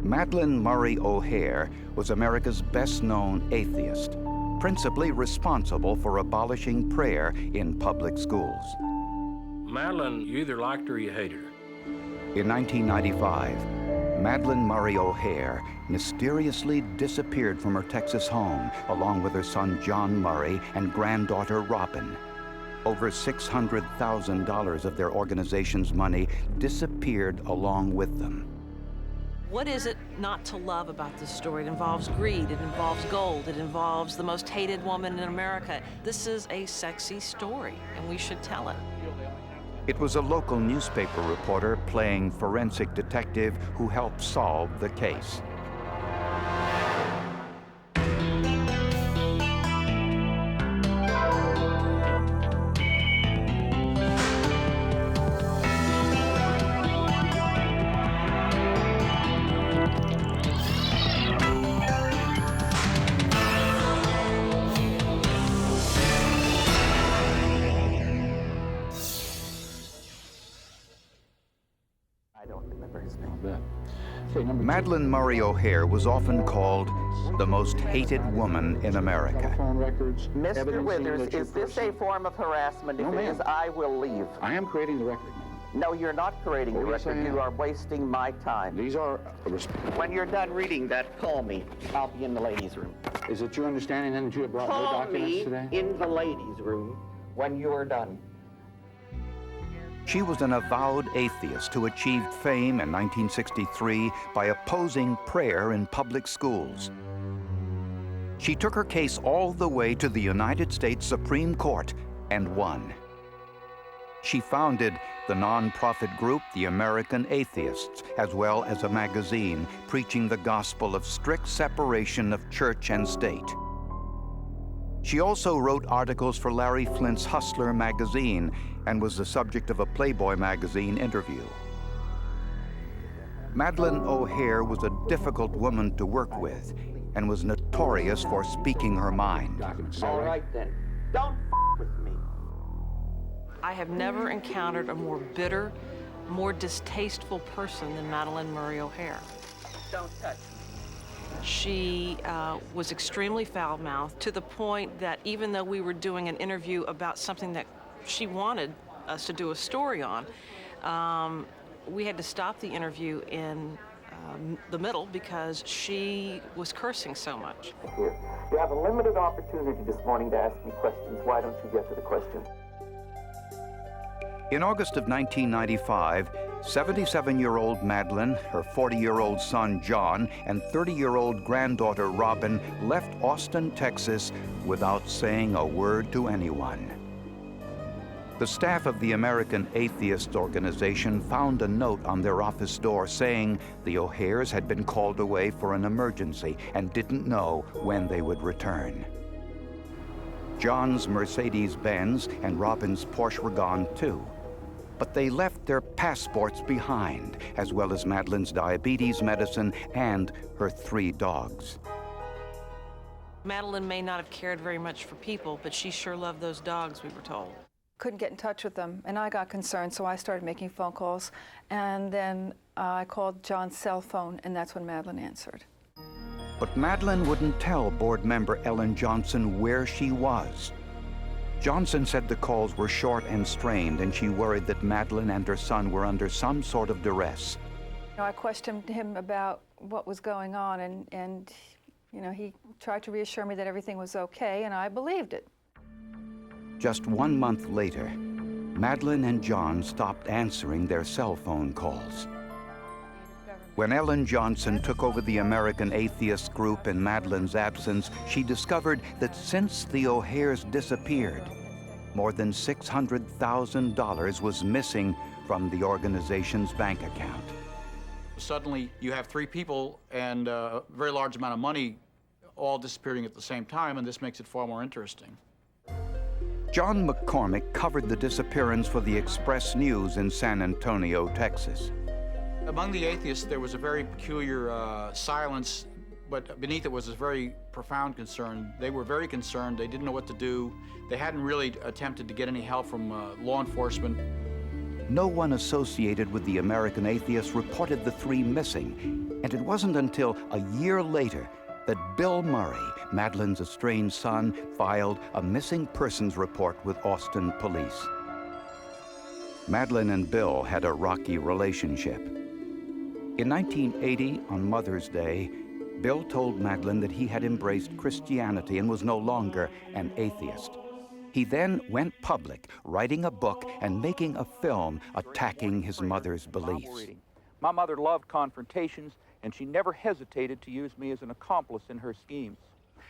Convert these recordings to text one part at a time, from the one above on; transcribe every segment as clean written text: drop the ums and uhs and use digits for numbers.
Madalyn Murray O'Hare was America's best-known atheist, principally responsible for abolishing prayer in public schools. Madalyn, you either liked her or you hated her. In 1995, Madalyn Murray O'Hare mysteriously disappeared from her Texas home along with her son John Murray and granddaughter Robin. Over $600,000 of their organization's money disappeared along with them. What is it not to love about this story? It involves greed, it involves gold, it involves the most hated woman in America. This is a sexy story, and we should tell it. It was a local newspaper reporter playing forensic detective who helped solve the case. Madalyn Murray O'Hare was often called the most hated woman in America. Mr. Withers, is this a form of harassment? If it is, I will leave. I am creating the record, ma'am. No, you're not creating the yes, record. You are wasting my time. These are... When you're done reading that, call me. I'll be in the ladies' room. Is it your understanding then that you have brought no Call documents me today? in the ladies' room when you are done. She was an avowed atheist who achieved fame in 1963 by opposing prayer in public schools. She took her case all the way to the United States Supreme Court and won. She founded the non-profit group, the American Atheists, as well as a magazine preaching the gospel of strict separation of church and state. She also wrote articles for Larry Flint's Hustler magazine and was the subject of a Playboy magazine interview. Madalyn O'Hare was a difficult woman to work with and was notorious for speaking her mind. All right, then. Don't with me. I have never encountered a more bitter, more distasteful person than Madalyn Murray O'Hare. Don't touch me. She was extremely foul-mouthed to the point that even though we were doing an interview about something that she wanted us to do a story on, we had to stop the interview in the middle because she was cursing so much. Here. You have a limited opportunity this morning to ask me questions. Why don't you get to the question? In August of 1995, 77-year-old Madalyn, her 40-year-old son John, and 30-year-old granddaughter Robin left Austin, Texas, without saying a word to anyone. The staff of the American Atheists organization found a note on their office door saying the O'Hares had been called away for an emergency and didn't know when they would return. John's Mercedes-Benz and Robin's Porsche were gone too. But they left their passports behind, as well as Madalyn's diabetes medicine and her 3 dogs. Madalyn may not have cared very much for people, but she sure loved those dogs, we were told. Couldn't get in touch with them, and I got concerned, so I started making phone calls, and then I called John's cell phone, and that's when Madalyn answered. But Madalyn wouldn't tell board member Ellen Johnson where she was. Johnson said the calls were short and strained, and she worried that Madalyn and her son were under some sort of duress. I questioned him about what was going on, and he tried to reassure me that everything was okay, and I believed it. Just 1 month later, Madalyn and John stopped answering their cell phone calls. When Ellen Johnson took over the American Atheists group in Madalyn's absence, she discovered that since the O'Hares disappeared, more than $600,000 was missing from the organization's bank account. Suddenly, you have 3 people and a very large amount of money all disappearing at the same time, and this makes it far more interesting. John McCormick covered the disappearance for the Express News in San Antonio, Texas. Among the atheists, there was a very peculiar silence, but beneath it was a very profound concern. They were very concerned. They didn't know what to do. They hadn't really attempted to get any help from law enforcement. no one associated with the American Atheists reported the three missing, and it wasn't until a year later that Bill Murray, Madalyn's estranged son, filed a missing persons report with Austin police. Madalyn and Bill had a rocky relationship. In 1980, on Mother's Day, Bill told Madalyn that he had embraced Christianity and was no longer an atheist. He then went public, writing a book and making a film attacking his mother's beliefs. My mother loved confrontations, and she never hesitated to use me as an accomplice in her schemes.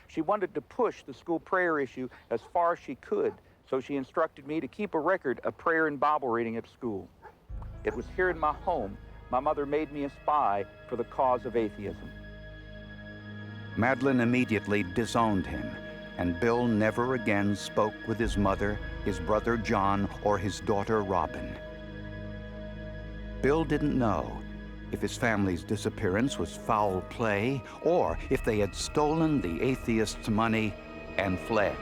She wanted to push the school prayer issue as far as she could, so she instructed me to keep a record of prayer and Bible reading at school. It was here in my home my mother made me a spy for the cause of atheism. Madalyn immediately disowned him, and Bill never again spoke with his mother, his brother John, or his daughter Robin. Bill didn't know if his family's disappearance was foul play or if they had stolen the atheists' money and fled.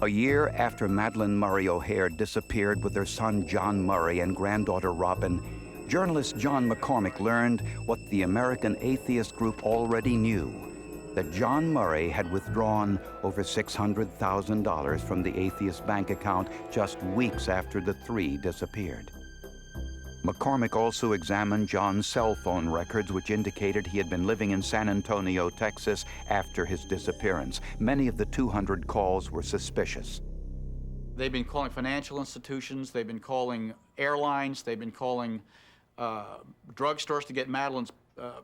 A year after Madalyn Murray O'Hare disappeared with her son John Murray and granddaughter Robin, journalist John McCormick learned what the American Atheist group already knew, that John Murray had withdrawn over $600,000 from the atheist bank account just weeks after the three disappeared. McCormick also examined John's cell phone records, which indicated he had been living in San Antonio, Texas, after his disappearance. Many of the 200 calls were suspicious. They've been calling financial institutions, they've been calling airlines, they've been calling drugstores to get Madalyn's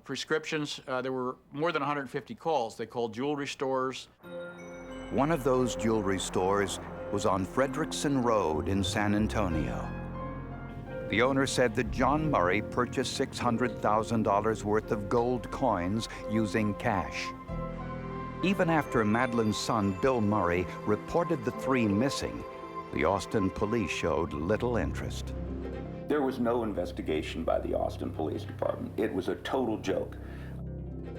prescriptions. There were more than 150 calls. They called jewelry stores. One of those jewelry stores was on Frederickson Road in San Antonio. The owner said that John Murray purchased $600,000 worth of gold coins using cash. Even after Madalyn's son, Bill Murray, reported the three missing, the Austin police showed little interest. There was no investigation by the Austin Police Department. It was a total joke.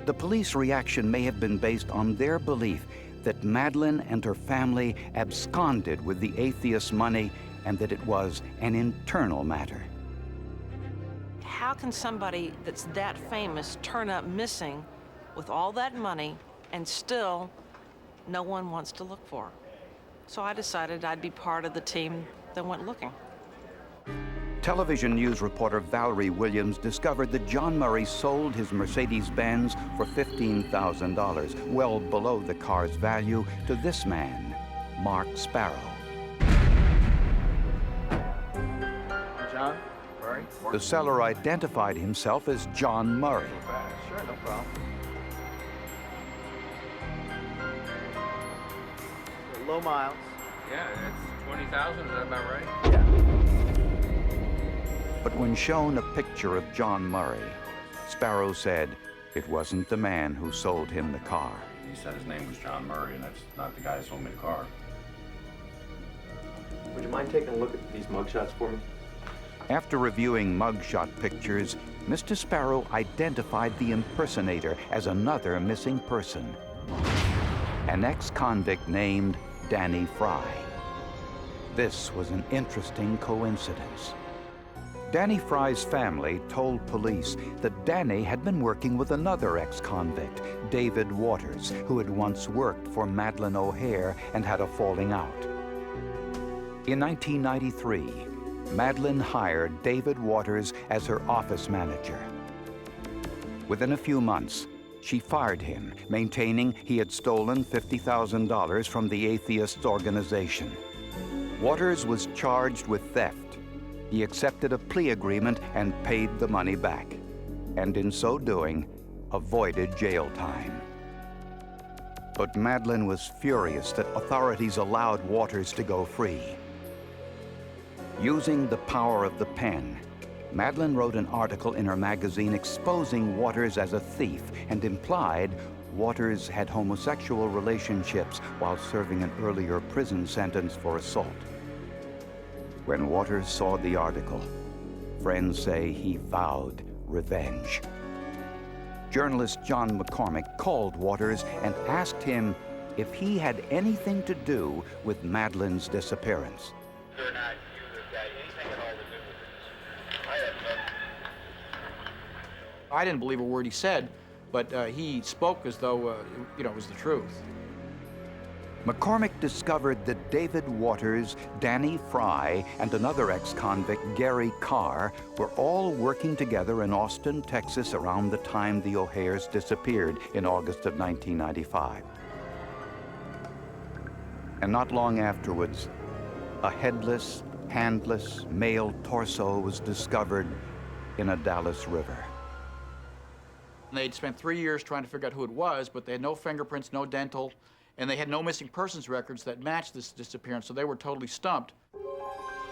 The police reaction may have been based on their belief that Madalyn and her family absconded with the atheist money and that it was an internal matter. How can somebody that's that famous turn up missing with all that money and still no one wants to look for her? So I decided I'd be part of the team that went looking. Television news reporter Valerie Williams discovered that John Murray sold his Mercedes-Benz for $15,000, well below the car's value, to this man, Mark Sparrow. John Murray? The seller identified himself as John Murray. Sure, no problem. Low miles. Yeah, it's 20,000, is that about right? Yeah. But when shown a picture of John Murray, Sparrow said it wasn't the man who sold him the car. He said his name was John Murray, and that's not the guy who sold me the car. Would you mind taking a look at these mugshots for me? After reviewing mugshot pictures, Mr. Sparrow identified the impersonator as another missing person, an ex-convict named Danny Fry. This was an interesting coincidence. Danny Fry's family told police that Danny had been working with another ex-convict, David Waters, who had once worked for Madalyn O'Hare and had a falling out. In 1993, Madalyn hired David Waters as her office manager. Within a few months, she fired him, maintaining he had stolen $50,000 from the atheist organization. Waters was charged with theft. He accepted a plea agreement and paid the money back, and in so doing, avoided jail time. But Madalyn was furious that authorities allowed Waters to go free. Using the power of the pen, Madalyn wrote an article in her magazine exposing Waters as a thief and implied Waters had homosexual relationships while serving an earlier prison sentence for assault. When Waters saw the article, friends say he vowed revenge. Journalist John McCormick called Waters and asked him if he had anything to do with Madalyn's disappearance. You're not, you got anything at all to do with this. I have nothing. I didn't believe a word he said, but he spoke as though, it was the truth. McCormick discovered that David Waters, Danny Fry, and another ex-convict, Gary Carr, were all working together in Austin, Texas around the time the O'Hares disappeared in August of 1995. And not long afterwards, a headless, handless male torso was discovered in a Dallas river. They'd spent 3 years trying to figure out who it was, but they had no fingerprints, no dental, and they had no missing persons records that matched this disappearance, so they were totally stumped.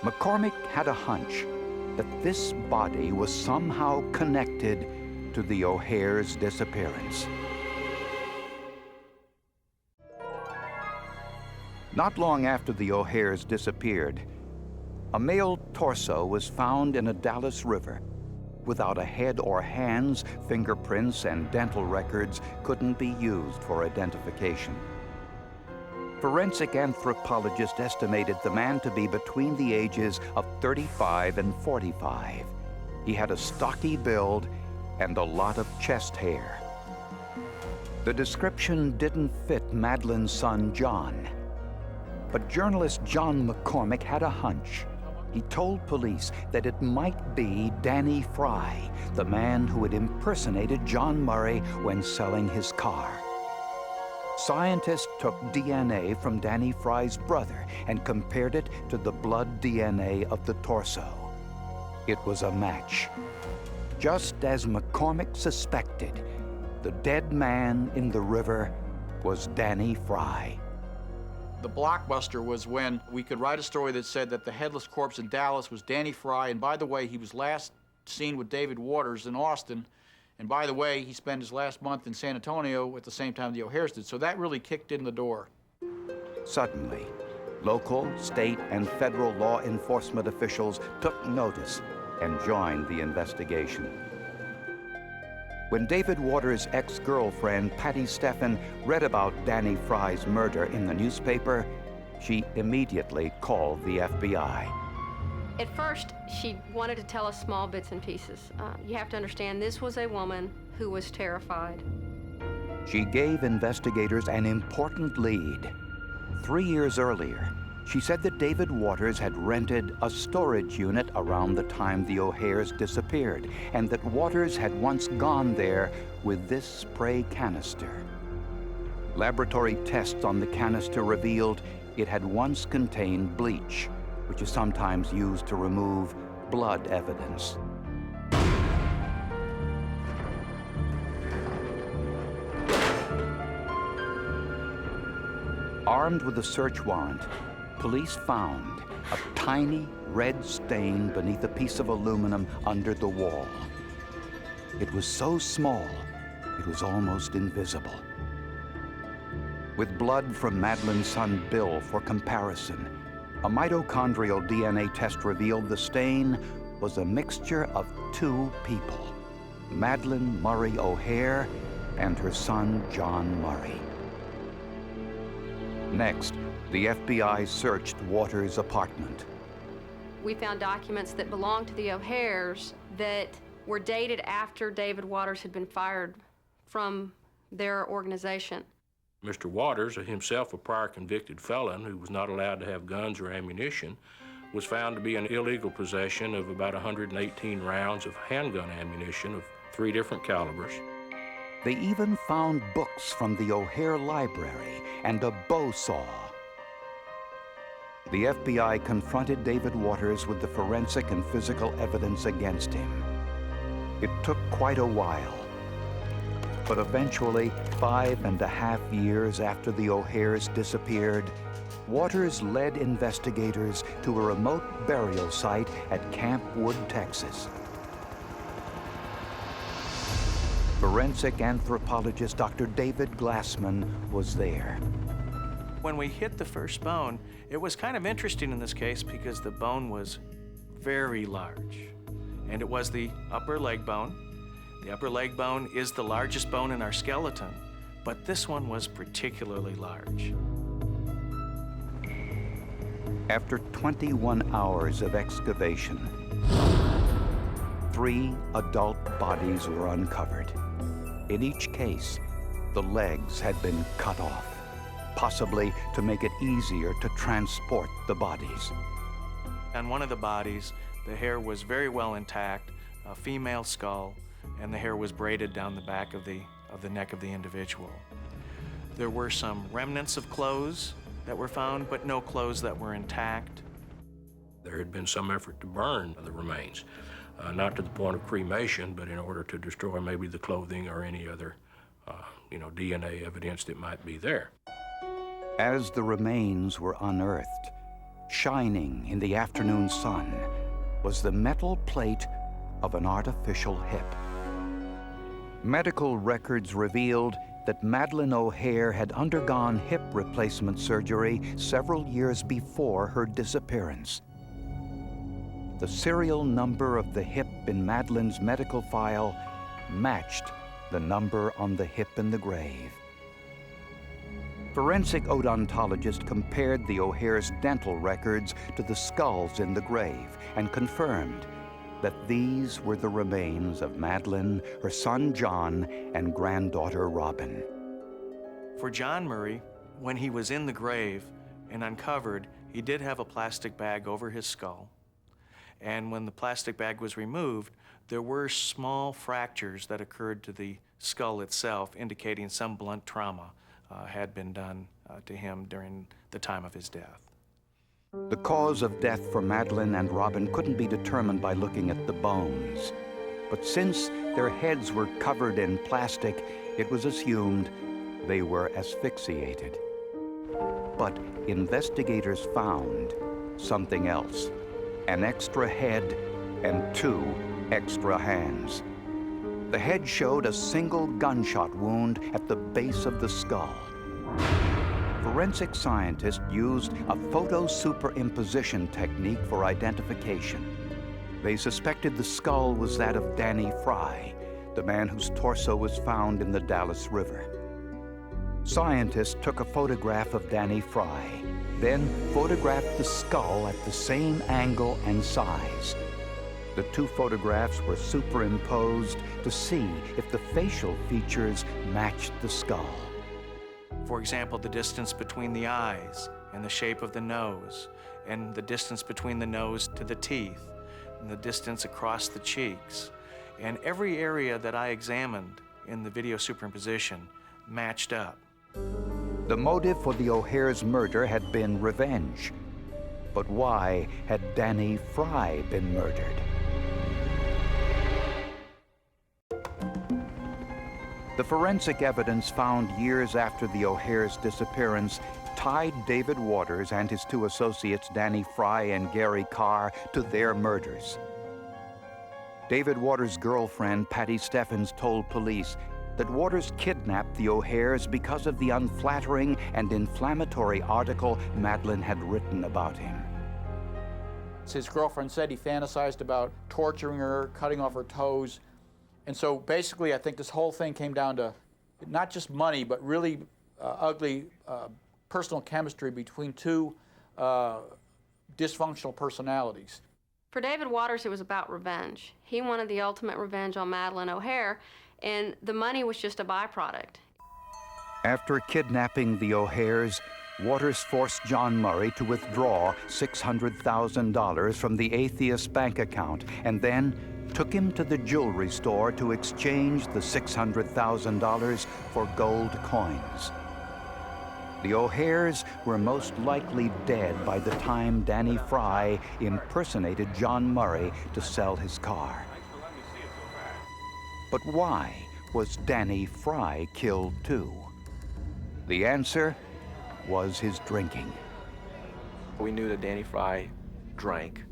McCormick had a hunch that this body was somehow connected to the O'Hares' disappearance. Not long after the O'Hares disappeared, a male torso was found in a Dallas river. Without a head or hands, fingerprints and dental records couldn't be used for identification. Forensic anthropologists estimated the man to be between the ages of 35 and 45. He had a stocky build and a lot of chest hair. The description didn't fit Madalyn's son, John. But journalist John McCormick had a hunch. He told police that it might be Danny Fry, the man who had impersonated John Murray when selling his car. Scientists took DNA from Danny Fry's brother and compared it to the blood DNA of the torso. It was a match. Just as McCormick suspected, the dead man in the river was Danny Fry. The blockbuster was when we could write a story that said that the headless corpse in Dallas was Danny Fry, and by the way, he was last seen with David Waters in Austin, and by the way, he spent his last month in San Antonio at the same time the O'Hares did, so that really kicked in the door. Suddenly, local, state, and federal law enforcement officials took notice and joined the investigation. When David Waters' ex-girlfriend, Patty Steffen, read about Danny Fry's murder in the newspaper, she immediately called the FBI. At first, she wanted to tell us small bits and pieces. You have to understand, this was a woman who was terrified. She gave investigators an important lead. 3 years earlier, she said that David Waters had rented a storage unit around the time the O'Hares disappeared, and that Waters had once gone there with this spray canister. Laboratory tests on the canister revealed it had once contained bleach, which is sometimes used to remove blood evidence. Armed with a search warrant, police found a tiny red stain beneath a piece of aluminum under the wall. It was so small, it was almost invisible. With blood from Madalyn's son Bill for comparison, a mitochondrial DNA test revealed the stain was a mixture of two people, Madalyn Murray O'Hare and her son John Murray. Next, the FBI searched Waters' apartment. We found documents that belonged to the O'Hares that were dated after David Waters had been fired from their organization. Mr. Waters, himself a prior convicted felon who was not allowed to have guns or ammunition, was found to be in illegal possession of about 118 rounds of handgun ammunition of 3 different calibers. They even found books from the O'Hare Library and a bow saw. The FBI confronted David Waters with the forensic and physical evidence against him. It took quite a while, but eventually, 5.5 years after the O'Hares disappeared, Waters led investigators to a remote burial site at Camp Wood, Texas. Forensic anthropologist Dr. David Glassman was there. When we hit the first bone, it was kind of interesting in this case because the bone was very large, and it was the upper leg bone. The upper leg bone is the largest bone in our skeleton, but this one was particularly large. After 21 hours of excavation, 3 adult bodies were uncovered. In each case, the legs had been cut off, possibly to make it easier to transport the bodies. On one of the bodies, the hair was very well intact, a female skull, and the hair was braided down the back of the neck of the individual. There were some remnants of clothes that were found, but no clothes that were intact. There had been some effort to burn the remains, not to the point of cremation, but in order to destroy maybe the clothing or any other, DNA evidence that might be there. As the remains were unearthed, shining in the afternoon sun was the metal plate of an artificial hip. Medical records revealed that Madalyn O'Hare had undergone hip replacement surgery several years before her disappearance. The serial number of the hip in Madalyn's medical file matched the number on the hip in the grave. Forensic odontologist compared the O'Hare's dental records to the skulls in the grave and confirmed that these were the remains of Madalyn, her son John, and granddaughter Robin. For John Murray, when he was in the grave and uncovered, he did have a plastic bag over his skull. And when the plastic bag was removed, there were small fractures that occurred to the skull itself, indicating some blunt trauma had been done to him during the time of his death. The cause of death for Madalyn and Robin couldn't be determined by looking at the bones. But since their heads were covered in plastic, it was assumed they were asphyxiated. But investigators found something else: an extra head and 2 extra hands. The head showed a single gunshot wound at the base of the skull. Forensic scientists used a photo superimposition technique for identification. They suspected the skull was that of Danny Fry, the man whose torso was found in the Dalles River. Scientists took a photograph of Danny Fry, then photographed the skull at the same angle and size. The 2 photographs were superimposed to see if the facial features matched the skull. For example, the distance between the eyes and the shape of the nose, and the distance between the nose to the teeth, and the distance across the cheeks. And every area that I examined in the video superimposition matched up. The motive for the O'Hare's murder had been revenge. But why had Danny Fry been murdered? The forensic evidence found years after the O'Hare's disappearance tied David Waters and his 2 associates, Danny Fry and Gary Carr, to their murders. David Waters' girlfriend, Patty Steffens, told police that Waters kidnapped the O'Hares because of the unflattering and inflammatory article Madalyn had written about him. His girlfriend said he fantasized about torturing her, cutting off her toes. And so basically, I think this whole thing came down to not just money, but really ugly personal chemistry between 2 dysfunctional personalities. For David Waters, it was about revenge. He wanted the ultimate revenge on Madalyn O'Hare, and the money was just a byproduct. After kidnapping the O'Hares, Waters forced John Murray to withdraw $600,000 from the Atheist bank account and then took him to the jewelry store to exchange the $600,000 for gold coins. The O'Hares were most likely dead by the time Danny Fry impersonated John Murray to sell his car. But why was Danny Fry killed too? The answer was his drinking. We knew that Danny Fry drank,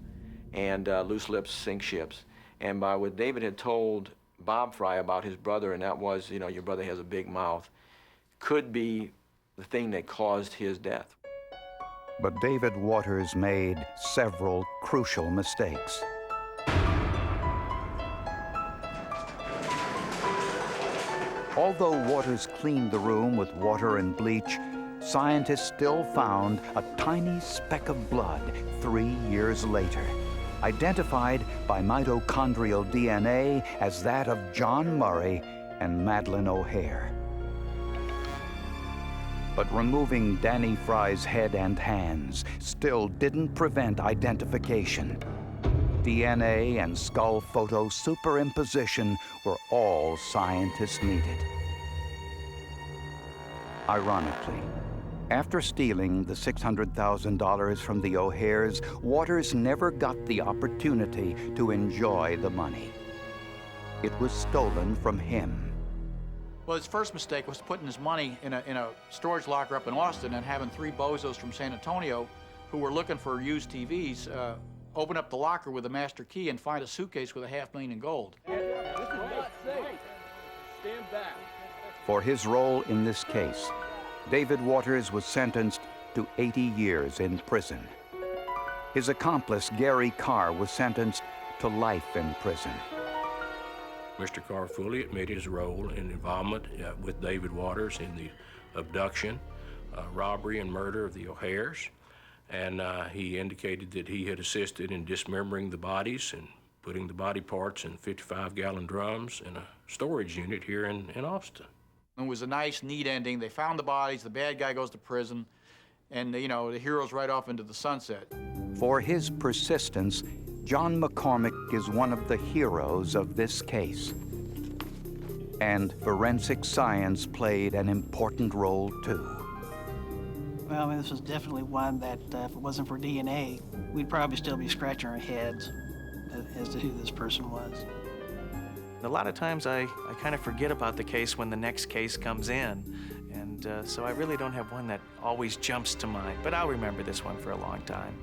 and loose lips sink ships. And by what David had told Bob Fry about his brother, and that was, your brother has a big mouth, could be the thing that caused his death. But David Waters made several crucial mistakes. Although Waters cleaned the room with water and bleach, scientists still found a tiny speck of blood 3 years later, identified by mitochondrial DNA as that of John Murray and Madalyn O'Hare. But removing Danny Fry's head and hands still didn't prevent identification. DNA and skull photo superimposition were all scientists needed. Ironically, after stealing the $600,000 from the O'Hares, Waters never got the opportunity to enjoy the money. It was stolen from him. Well, his first mistake was putting his money in a storage locker up in Austin and having 3 bozos from San Antonio who were looking for used TVs open up the locker with a master key and find a suitcase with $500,000 in gold. This is not safe. Stand back. For his role in this case, David Waters was sentenced to 80 years in prison. His accomplice, Gary Carr, was sentenced to life in prison. Mr. Carr fully admitted his role in involvement with David Waters in the abduction, robbery, and murder of the O'Hares. And he indicated that he had assisted in dismembering the bodies and putting the body parts in 55-gallon drums in a storage unit here in Austin. It was a nice, neat ending. They found the bodies, the bad guy goes to prison, and you know, the hero's right off into the sunset. For his persistence, John McCormick is one of the heroes of this case. And forensic science played an important role too. Well, I mean, this was definitely one that if it wasn't for DNA, we'd probably still be scratching our heads as to who this person was. A lot of times I kind of forget about the case when the next case comes in, and so I really don't have one that always jumps to mind, but I'll remember this one for a long time.